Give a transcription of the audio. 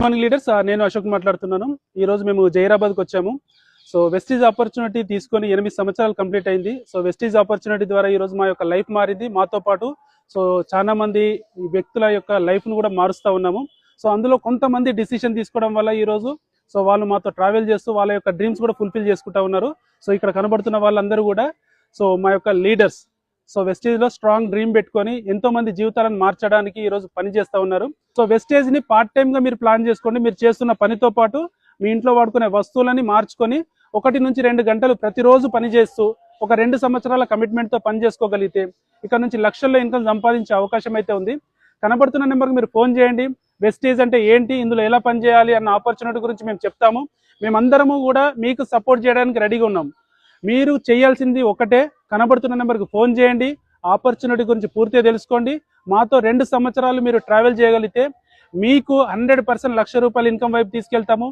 Morning leaders, నేను అశోక్ మాట్లాడుతున్నాను. ఈ రోజు మేము జైరాబాద్కి వచ్చాము. సో వెస్టీజ్ ఆపర్చునిటీ తీసుకొని 8 సంవత్సరాలు కంప్లీట్ అయింది. సో వెస్టీజ్ ఆపర్చునిటీ ద్వారా ఈ రోజు మా యొక్క లైఫ్ మారింది. మాతో పాటు సో చాలా మంది వ్యక్తుల యొక్క లైఫ్ను కూడా మారుస్తూ ఉన్నాము. సో అందులో కొంతమంది డిసిషన్ తీసుకోవడం వల్ల ఈ రోజు సో వాళ్ళు మాతో ట్రావెల్ చేస్తూ వాళ్ళ యొక్క డ్రీమ్స్ కూడా ఫుల్ఫిల్ చేసుకుంటా ఉన్నారు. సో ఇక్కడ కనబడుతున్న వాళ్ళందరూ కూడా సో మా యొక్క లీడర్స్. సో వెస్టేజ్లో స్ట్రాంగ్ డ్రీమ్ పెట్టుకొని ఎంతో మంది జీవితాలను మార్చడానికి ఈరోజు పని చేస్తూ ఉన్నారు. సో వెస్టేజ్ని పార్ట్ టైమ్గా మీరు ప్లాన్ చేసుకోండి. మీరు చేస్తున్న పనితో పాటు మీ ఇంట్లో వాడుకునే వస్తువులని మార్చుకొని 1 నుంచి 2 గంటలు ప్రతిరోజు పని చేస్తూ ఒక 2 సంవత్సరాల కమిట్మెంట్తో పని చేసుకోగలిగితే ఇక్కడ నుంచి లక్షల్లో ఇన్కమ్ సంపాదించే అవకాశం అయితే ఉంది. కనబడుతున్న నెంబర్కి మీరు ఫోన్ చేయండి. వెస్టేజ్ అంటే ఏంటి, ఇందులో ఎలా పనిచేయాలి అన్న ఆపర్చునిటీ గురించి మేము చెప్తాము. మేమందరము కూడా మీకు సపోర్ట్ చేయడానికి రెడీగా ఉన్నాం. మీరు చేయాల్సింది ఒకటే, కనబడుతున్న నెంబర్కి ఫోన్ చేయండి. ఆపర్చునిటీ గురించి పూర్తిగా తెలుసుకోండి. మాతో 2 సంవత్సరాలు మీరు ట్రావెల్ చేయగలిగితే మీకు 100% ₹1,00,000 ఇన్కమ్ వైపు తీసుకెళ్తాము.